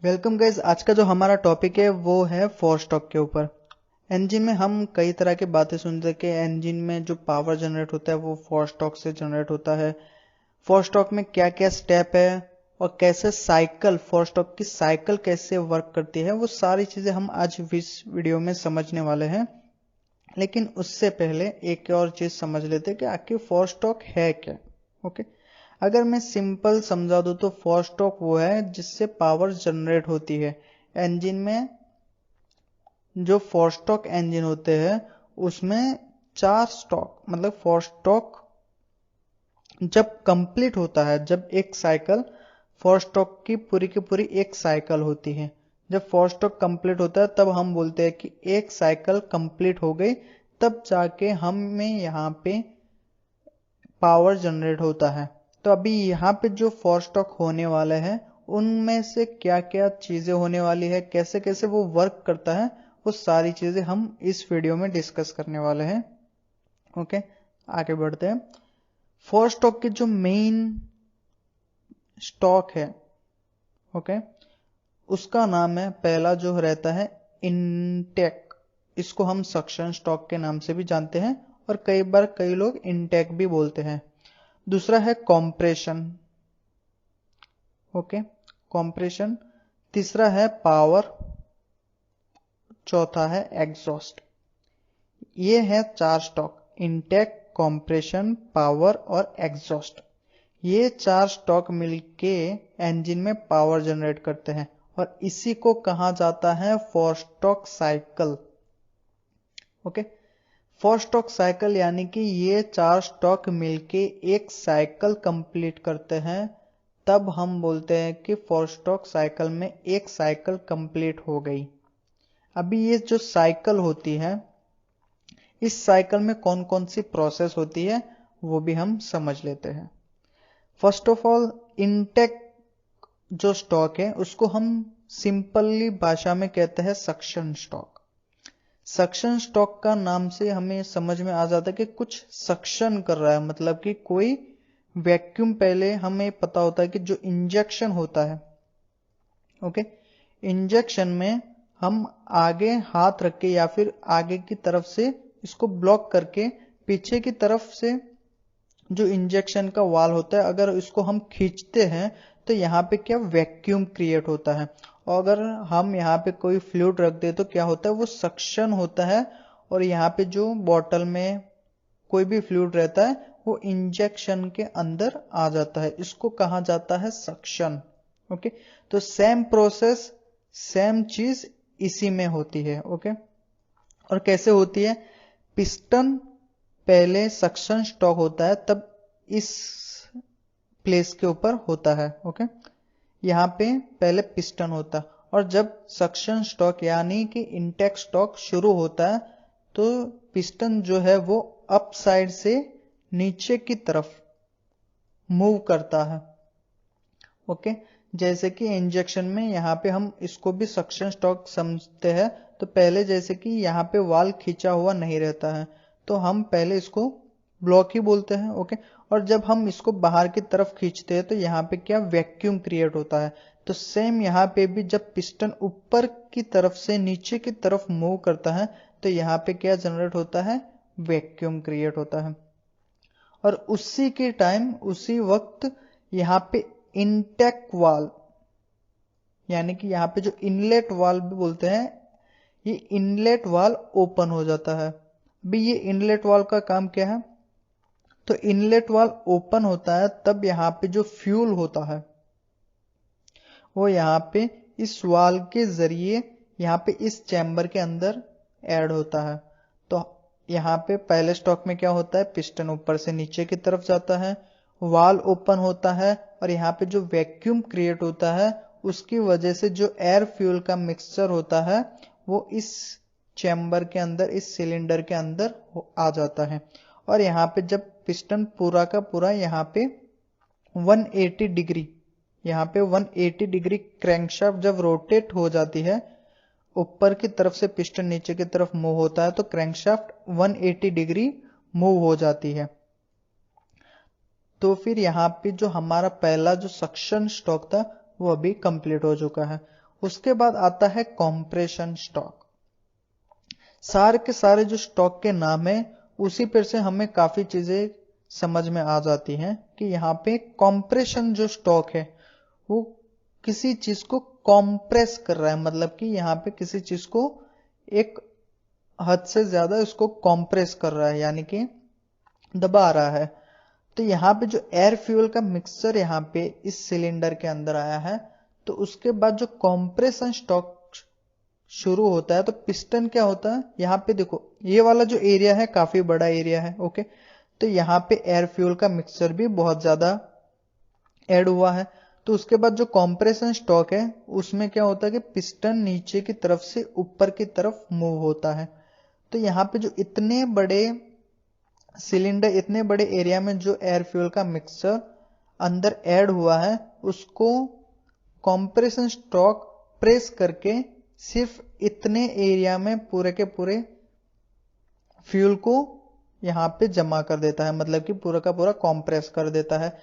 Welcome guys. आज का जो हमारा टॉपिक है वो है फोर स्टॉक के ऊपर। इंजन में हम कई तरह की बातें सुनते हैं कि इंजन में जो पावर जनरेट होता है वो फोर स्टॉक से जनरेट होता है। फोर स्टॉक में क्या क्या स्टेप है और कैसे साइकिल, फोर स्टॉक की साइकिल कैसे वर्क करती है, वो सारी चीजें हम आज इस वीडियो में समझने वाले हैं। लेकिन उससे पहले एक और चीज समझ लेते हैं कि आखिर फोर स्टॉक है क्या। ओके, अगर मैं सिंपल समझा दूं तो फोर स्टॉक वो है जिससे पावर जनरेट होती है। इंजन में जो फोर स्टॉक इंजन होते हैं उसमें चार स्टॉक मतलब फोर स्टॉक जब कंप्लीट होता है, जब एक साइकिल फोर स्टॉक की पूरी एक साइकिल होती है, जब फोर स्टॉक कंप्लीट होता है तब हम बोलते हैं कि एक साइकिल कंप्लीट हो गई। तब जाके हमें यहाँ पे पावर जनरेट होता है। तो अभी यहाँ पे जो फोर स्टॉक होने वाले हैं उनमें से क्या क्या चीजें होने वाली है, कैसे कैसे वो वर्क करता है, वो सारी चीजें हम इस वीडियो में डिस्कस करने वाले हैं। ओके, आगे बढ़ते हैं। फोर स्टॉक के जो मेन स्टॉक है, ओके, उसका नाम है, पहला जो रहता है इनटेक। इसको हम सक्शन स्टॉक के नाम से भी जानते हैं और कई बार कई लोग इनटेक भी बोलते हैं। दूसरा है कॉम्प्रेशन। Okay, compression. तीसरा है पावर। चौथा है एग्जॉस्ट। ये है चार स्टॉक, इनटेक, कॉम्प्रेशन, पावर और एग्जॉस्ट। ये चार स्टॉक मिलके इंजन में पावर जनरेट करते हैं और इसी को कहा जाता है four stock cycle. Okay, four stock cycle यानी कि ये चार स्टॉक मिलके एक साइकिल कंप्लीट करते हैं। तब हम बोलते हैं कि फोर स्टॉक साइकिल में एक साइकिल कंप्लीट हो गई। अभी ये जो साइकिल होती है, इस साइकिल में कौन कौन सी प्रोसेस होती है वो भी हम समझ लेते हैं। फर्स्ट ऑफ ऑल, इनटेक जो स्टॉक है उसको हम सिंपली भाषा में कहते हैं सक्शन स्टॉक। सक्शन स्टॉक का नाम से हमें समझ में आ जाता है कि कुछ सक्शन कर रहा है, मतलब कि कोई वैक्यूम। पहले हमें पता होता है कि जो इंजेक्शन होता है, ओके, इंजेक्शन में हम आगे हाथ रख के या फिर आगे की तरफ से इसको ब्लॉक करके पीछे की तरफ से जो इंजेक्शन का वाल होता है, अगर इसको हम खींचते हैं तो यहाँ पे क्या वैक्यूम क्रिएट होता है। और अगर हम यहाँ पे कोई फ्लूइड रख दे तो क्या होता है, वो सक्शन होता है और यहाँ पे जो बॉटल में कोई भी फ्लूइड रहता है वो इंजेक्शन के अंदर आ जाता है। इसको कहा जाता है सक्शन। ओके, तो सेम प्रोसेस, सेम चीज इसी में होती है। ओके, और कैसे होती है? पिस्टन पहले सक्शन स्टॉक होता है, तब इस प्लेस के ऊपर होता है। ओके, यहाँ पे पहले पिस्टन होता है और जब सक्शन स्टॉक यानी कि इंटेक स्टॉक शुरू होता है तो पिस्टन जो है वो अप साइड से नीचे की तरफ मूव करता है। ओके, जैसे कि इंजेक्शन में यहाँ पे हम इसको भी सक्शन स्टॉक समझते हैं। तो पहले जैसे कि यहाँ पे वाल खींचा हुआ नहीं रहता है तो हम पहले इसको ब्लॉक ही बोलते हैं। ओके, और जब हम इसको बाहर की तरफ खींचते हैं तो यहाँ पे क्या वैक्यूम क्रिएट होता है। तो सेम यहाँ पे भी जब पिस्टन ऊपर की तरफ से नीचे की तरफ मूव करता है तो यहाँ पे क्या जनरेट होता है, वैक्यूम क्रिएट होता है। और उसी के टाइम, उसी वक्त यहाँ पे इनटेक वाल यानी कि यहाँ पे जो इनलेट वाल भी बोलते हैं, ये इनलेट वाल ओपन हो जाता है। अभी ये इनलेट वाल का काम क्या है? तो इनलेट वाल ओपन होता है तब यहाँ पे जो फ्यूल होता है वो यहाँ पे इस वाल के जरिए यहाँ पे इस चैम्बर के अंदर ऐड होता है। तो यहाँ पे पहले स्टॉक में क्या होता है, पिस्टन ऊपर से नीचे की तरफ जाता है, वाल ओपन होता है और यहाँ पे जो वैक्यूम क्रिएट होता है उसकी वजह से जो एयर फ्यूल का मिक्सचर होता है वो इस चैम्बर के अंदर, इस सिलेंडर के अंदर आ जाता है। और यहाँ पे जब पिस्टन पूरा का पूरा यहाँ पे 180 डिग्री, यहाँ पे 180 डिग्री क्रैंकशाफ्ट जब रोटेट हो जाती है, ऊपर की तरफ से पिस्टन नीचे की तरफ मूव होता है तो क्रैंकशाफ्ट 180 डिग्री मूव हो जाती है। तो फिर यहाँ पे जो हमारा पहला जो सक्शन स्टॉक था वो अभी कंप्लीट हो चुका है। उसके बाद आता है कॉम्प्रेशन स्टॉक। सारे के सारे जो स्टॉक के नाम है उसी पर से हमें काफी चीजें समझ में आ जाती हैं कि यहाँ पे कॉम्प्रेशन जो स्टॉक है वो किसी चीज को कॉम्प्रेस कर रहा है, मतलब कि यहाँ पे किसी चीज को एक हद से ज्यादा इसको कॉम्प्रेस कर रहा है, यानी कि दबा रहा है। तो यहाँ पे जो एयर फ्यूल का मिक्सचर यहाँ पे इस सिलेंडर के अंदर आया है, तो उसके बाद जो कॉम्प्रेशन स्टॉक शुरू होता है तो पिस्टन क्या होता है, यहाँ पे देखो ये वाला जो एरिया है काफी बड़ा एरिया है, ओके। तो यहाँ पे एयर फ्यूल का मिक्सचर भी बहुत ज्यादा ऐड हुआ है। तो उसके बाद जो कॉम्प्रेशन स्टॉक है उसमें क्या होता है कि पिस्टन नीचे की तरफ से ऊपर की तरफ मूव होता है। तो यहाँ पे जो इतने बड़े सिलेंडर, इतने बड़े एरिया में जो एयर फ्यूल का मिक्सचर अंदर ऐड हुआ है उसको कॉम्प्रेशन स्टॉक प्रेस करके सिर्फ इतने एरिया में पूरे के पूरे फ्यूल को यहाँ पे जमा कर देता है, मतलब कि पूरा का पूरा कॉम्प्रेस कर देता है।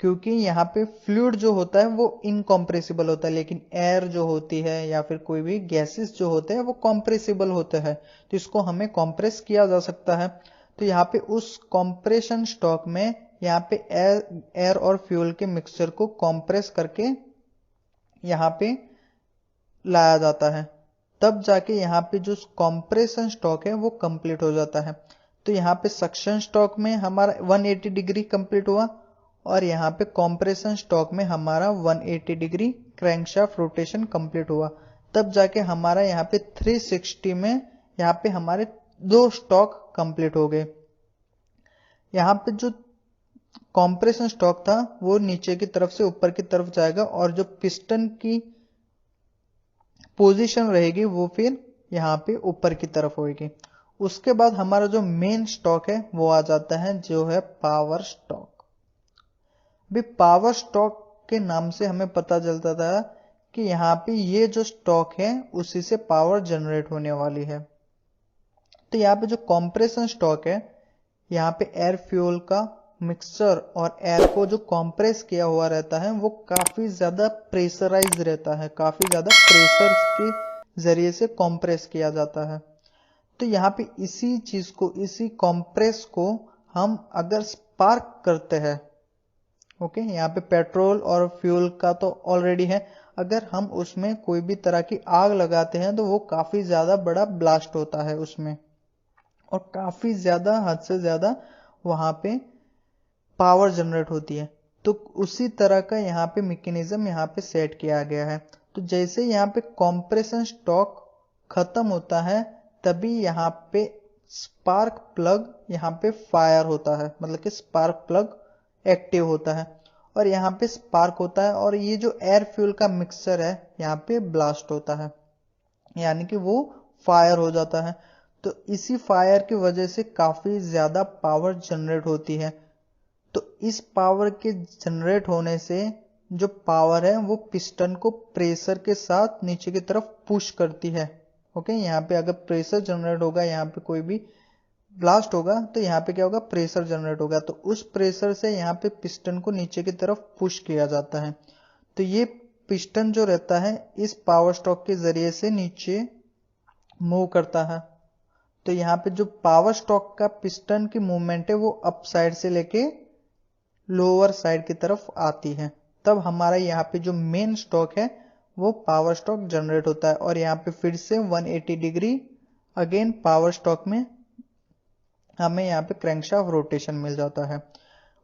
क्योंकि यहाँ पे फ्लूइड जो होता है वो इनकॉम्प्रेसिबल होता है, लेकिन एयर जो होती है या फिर कोई भी गैसेस जो होते हैं वो कॉम्प्रेसिबल होते हैं, तो इसको हमें कॉम्प्रेस किया जा सकता है। तो यहाँ पे उस कॉम्प्रेशन स्टॉक में यहाँ पे एयर और फ्यूल के मिक्सचर को कॉम्प्रेस करके यहाँ पे लाया जाता है, तब जाके यहाँ पे जो कॉम्प्रेशन स्टॉक है वो कंप्लीट हो जाता है। तो यहाँ पे सक्शन स्टॉक में हमारा 180 डिग्री कंप्लीट हुआ और यहाँ पे कॉम्प्रेशन स्टॉक में हमारा 180 डिग्री क्रैंकशाफ्ट रोटेशन कंप्लीट हुआ, तब जाके हमारा यहाँ पे 360 में यहाँ पे हमारे 2 स्टॉक कंप्लीट हो गए। यहाँ पे जो कॉम्प्रेशन स्टॉक था वो नीचे की तरफ से ऊपर की तरफ जाएगा और जो पिस्टन की पोजीशन रहेगी वो फिर यहाँ पे ऊपर की तरफ होगी। उसके बाद हमारा जो मेन स्टॉक है वो आ जाता है जो है पावर स्टॉक। अभी पावर स्टॉक के नाम से हमें पता चलता था कि यहाँ पे ये जो स्टॉक है उसी से पावर जनरेट होने वाली है। तो यहाँ पे जो कॉम्प्रेशन स्टॉक है, यहाँ पे एयर फ्यूल का मिक्सचर और एयर को जो कॉम्प्रेस किया हुआ रहता है वो काफी ज्यादा प्रेशराइज रहता है, काफी ज्यादा प्रेशर के जरिए से कॉम्प्रेस किया जाता है। तो यहाँ पे इसी चीज को, इसी कॉम्प्रेस को हम अगर स्पार्क करते हैं, ओके, यहाँ पे पेट्रोल और फ्यूल का तो ऑलरेडी है, अगर हम उसमें कोई भी तरह की आग लगाते हैं तो वो काफी ज्यादा बड़ा ब्लास्ट होता है उसमें और काफी ज्यादा, हद से ज्यादा वहां पे पावर जनरेट होती है। तो उसी तरह का यहाँ पे मैकेनिज्म यहाँ पे सेट किया गया है। तो जैसे यहाँ पे कॉम्प्रेशन स्टॉक खत्म होता है तभी यहाँ पे स्पार्क प्लग यहाँ पे फायर होता है, मतलब कि स्पार्क प्लग एक्टिव होता है और यहाँ पे स्पार्क होता है और ये जो एयर फ्यूल का मिक्सचर है यहाँ पे ब्लास्ट होता है, यानी कि वो फायर हो जाता है। तो इसी फायर की वजह से काफी ज्यादा पावर जनरेट होती है। तो इस पावर के जनरेट होने से जो पावर है वो पिस्टन को प्रेशर के साथ नीचे की तरफ पुश करती है, ओके। यहाँ पे अगर प्रेशर जनरेट होगा, यहाँ पे कोई भी ब्लास्ट होगा तो यहाँ पे क्या होगा, प्रेशर जनरेट होगा, तो उस प्रेशर से यहाँ पे पिस्टन को नीचे की तरफ पुश किया जाता है। तो ये पिस्टन जो रहता है इस पावर स्ट्रोक के जरिए से नीचे मूव करता है। तो यहाँ पे जो पावर स्ट्रोक का पिस्टन की मूवमेंट है वो अप साइड से लेके लोअर साइड की तरफ आती है, तब हमारा यहाँ पे जो मेन स्ट्रोक है वो पावर स्ट्रोक जनरेट होता है और यहाँ पे फिर से 180 डिग्री अगेन पावर स्ट्रोक में हमें यहाँ पे क्रैंकशाफ्ट रोटेशन मिल जाता है।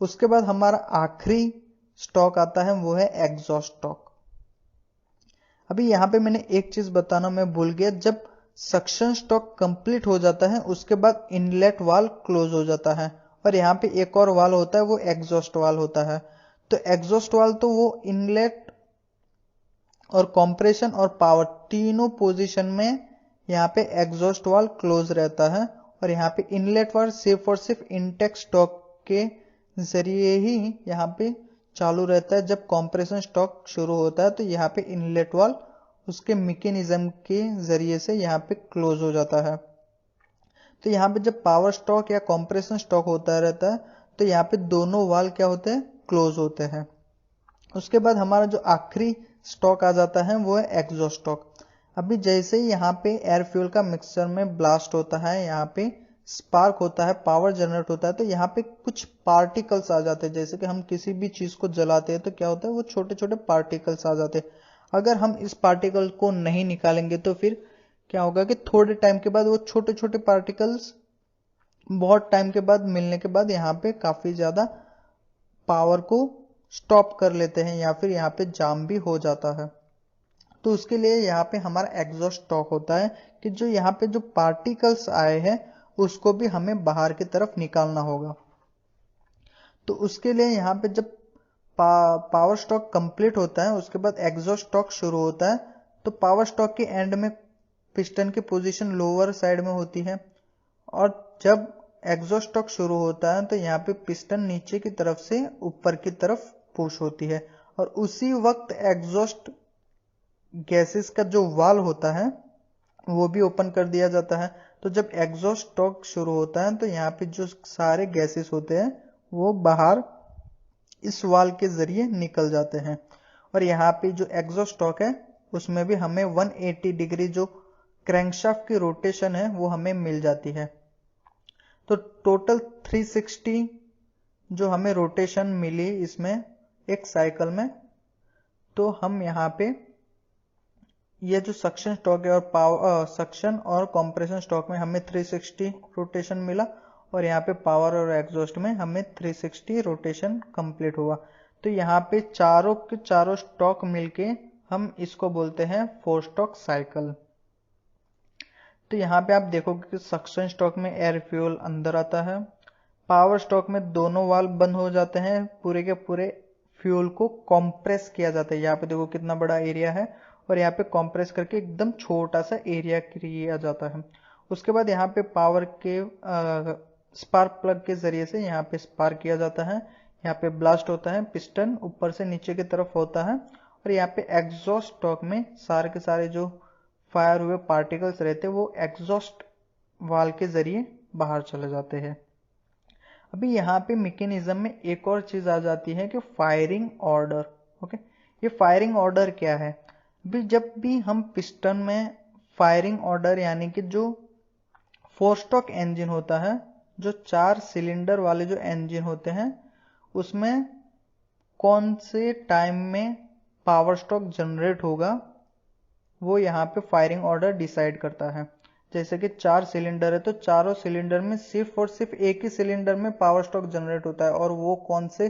उसके बाद हमारा आखिरी स्ट्रोक आता है वो है एग्जॉस्ट स्ट्रोक। अभी यहाँ पे मैंने एक चीज बताना मैं भूल गया, जब सक्शन स्ट्रोक कंप्लीट हो जाता है उसके बाद इनलेट वाल्व क्लोज हो जाता है और यहाँ पे एक और वाल्व होता है वो एग्जॉस्ट वाल्व होता है। तो एग्जॉस्ट वाल्व तो वो इनलेट और कंप्रेशन और पावर तीनों पोजीशन में यहाँ पे एग्जॉस्ट वाल्व क्लोज रहता है और यहाँ पे इनलेट वाल्व सिर्फ और सिर्फ इनटेक स्ट्रोक के जरिए ही यहाँ पे चालू रहता है। जब कंप्रेशन स्ट्रोक शुरू होता है तो यहाँ पे इनलेट वाल्व उसके मैकेनिज्म के जरिए से यहाँ पे क्लोज हो जाता है। तो यहाँ पे जब पावर स्ट्रोक या कंप्रेशन स्ट्रोक होता रहता है तो यहाँ पे दोनों वाल्व क्या होते हैं, क्लोज होते हैं। उसके बाद हमारा जो आखिरी स्टॉक आ जाता है, वो है एग्जॉस्ट स्टॉक। अभी जैसे ही यहाँ पे एयर फ्यूल का मिक्सचर में ब्लास्ट होता है, यहाँ पे स्पार्क होता है, पावर जनरेट होता है, तो यहाँ पे कुछ पार्टिकल्स आ जाते हैं। जैसे कि हम किसी भी चीज को जलाते हैं तो क्या होता है, वो छोटे छोटे पार्टिकल्स आ जाते हैं। अगर हम इस पार्टिकल को नहीं निकालेंगे तो फिर क्या होगा कि थोड़े टाइम के बाद वो छोटे छोटे पार्टिकल्स बहुत टाइम के बाद मिलने के बाद यहाँ पे काफी ज्यादा पावर को स्टॉप कर लेते हैं या फिर यहाँ पे जाम भी हो जाता है। तो उसके लिए यहाँ पे हमारा एग्जॉस्ट स्टॉक होता है कि जो यहाँ पे जो पार्टिकल्स आए हैं उसको भी हमें बाहर की तरफ निकालना होगा। तो उसके लिए यहाँ पे जब पावर स्टॉक कंप्लीट होता है उसके बाद एग्जॉस्ट स्टॉक शुरू होता है। तो पावर स्टॉक के एंड में पिस्टन की पोजीशन लोअर साइड में होती है और जब एग्जॉस्ट स्टॉक शुरू होता है तो यहाँ पे पिस्टन नीचे की तरफ से ऊपर की तरफ पुश होती है और उसी वक्त एग्जॉस्ट गैसेस का जो वाल होता है वो भी ओपन कर दिया जाता है। तो जब एग्जॉस्ट स्टॉक शुरू होता है तो यहाँ पे जो सारे गैसेस होते हैं वो बाहर इस वाल के जरिए निकल जाते हैं और यहाँ पे जो एग्जॉस्ट स्टॉक है उसमें भी हमें 180 डिग्री जो क्रैंकशाफ्ट की रोटेशन है वो हमें मिल जाती है। तो टोटल 360 जो हमें रोटेशन मिली इसमें एक साइकिल में। तो हम यहाँ पे ये जो सक्शन स्टॉक है और पावर सक्शन और कंप्रेशन स्टॉक में हमें 360 रोटेशन मिला और यहाँ पे पावर और एग्जॉस्ट में हमें 360 रोटेशन कंप्लीट हुआ। तो यहाँ पे चारों के चारों स्टॉक मिलके हम इसको बोलते हैं 4 स्टॉक साइकिल। तो यहाँ पे आप देखोगे कि सक्शन स्टॉक में एयर फ्यूल अंदर आता है, पावर स्टॉक में दोनों वाल्व बंद हो जाते हैं, पूरे के पूरे फ्यूल को कंप्रेस किया जाता है। यहाँ पे देखो कितना बड़ा एरिया है और यहाँ पे कंप्रेस करके एकदम छोटा सा एरिया किया जाता है। उसके बाद यहाँ पे पावर के स्पार्क प्लग के जरिए से यहाँ पे स्पार्क किया जाता है, यहाँ पे ब्लास्ट होता है, पिस्टन ऊपर से नीचे की तरफ होता है और यहाँ पे एग्जॉस्ट स्टॉक में सारे के सारे जो फायर हुए पार्टिकल्स रहते हैं वो एग्जॉस्ट वाल के जरिए बाहर चले जाते हैं। अभी यहाँ पे मैकेनिज्म में एक और चीज आ जाती है कि फायरिंग ऑर्डर। ओके, ये फायरिंग ऑर्डर क्या है? अभी जब भी हम पिस्टन में फायरिंग ऑर्डर यानी कि जो 4 स्टॉक इंजन होता है, जो 4 सिलेंडर वाले जो इंजन होते हैं उसमें कौन से टाइम में पावर स्टॉक जनरेट होगा वो यहाँ पे फायरिंग ऑर्डर डिसाइड करता है। जैसे कि 4 सिलेंडर है तो चारों सिलेंडर में सिर्फ और सिर्फ एक ही सिलेंडर में पावर स्टॉक जनरेट होता है और वो कौन से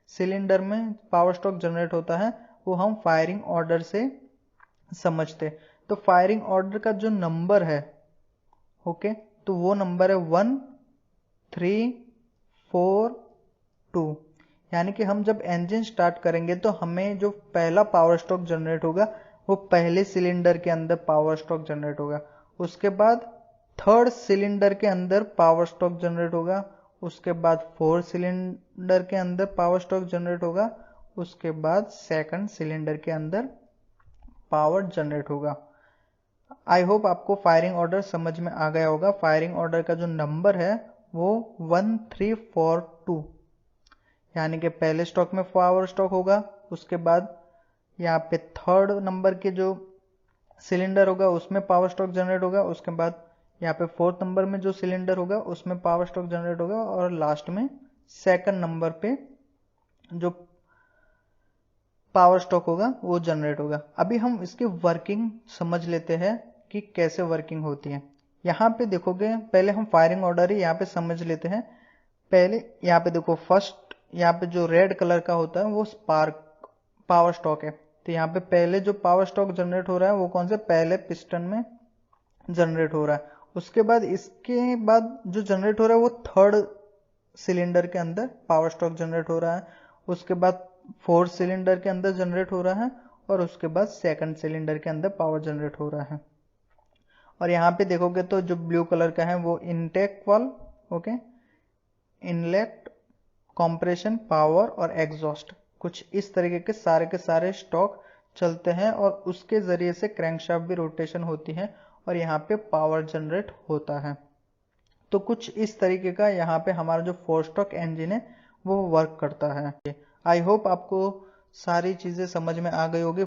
सिलेंडर में पावर स्टॉक जनरेट होता है वो हम फायरिंग ऑर्डर से समझते। तो फायरिंग ऑर्डर का जो नंबर है ओके, तो वो नंबर है 1 3 4 2। यानी कि हम जब इंजन स्टार्ट करेंगे तो हमें जो पहला पावर स्टॉक जनरेट होगा वो पहले सिलेंडर के अंदर पावर स्टॉक जनरेट होगा, उसके बाद थर्ड सिलेंडर के अंदर पावर स्टॉक जनरेट होगा, उसके बाद 4 सिलेंडर के अंदर पावर स्टॉक जनरेट होगा, उसके बाद सेकंड सिलेंडर के अंदर पावर जनरेट होगा। आई होप आपको फायरिंग ऑर्डर समझ में आ गया होगा। फायरिंग ऑर्डर का जो नंबर है वो 1 3 4 2, यानी कि पहले स्टॉक में पावर स्टॉक होगा, उसके बाद यहाँ पे थर्ड नंबर के जो सिलेंडर होगा उसमें पावर स्टॉक जनरेट होगा, उसके बाद यहाँ पे 4th नंबर में जो सिलेंडर होगा उसमें पावर स्टॉक जनरेट होगा और लास्ट में सेकंड नंबर पे जो पावर स्टॉक होगा वो जनरेट होगा। अभी हम इसकी वर्किंग समझ लेते हैं कि कैसे वर्किंग होती है। यहाँ पे देखोगे, पहले हम फायरिंग ऑर्डर ही यहाँ पे समझ लेते हैं। पहले यहाँ पे देखो फर्स्ट यहाँ पे जो रेड कलर का होता है वो स्पार्क पावर स्टॉक है। तो यहाँ पे पहले जो पावर स्टॉक जनरेट हो रहा है वो कौन से, पहले पिस्टन में जनरेट हो रहा है। उसके बाद इसके बाद जो जनरेट हो रहा है वो थर्ड सिलेंडर के अंदर पावर स्टॉक जनरेट हो रहा है, उसके बाद 4 सिलेंडर के अंदर जनरेट हो रहा है और उसके बाद सेकंड सिलेंडर के अंदर पावर जनरेट हो रहा है। और यहाँ पे देखोगे तो जो ब्लू कलर का है वो intake valve, okay, inlet, compression, power और एग्जॉस्ट, कुछ इस तरीके के सारे स्टॉक चलते हैं और उसके जरिए से क्रैंकशाफ्ट भी रोटेशन होती है और यहाँ पे पावर जनरेट होता है। तो कुछ इस तरीके का यहाँ पे हमारा जो 4 स्टॉक इंजन है वो वर्क करता है। आई होप आपको सारी चीजें समझ में आ गई होगी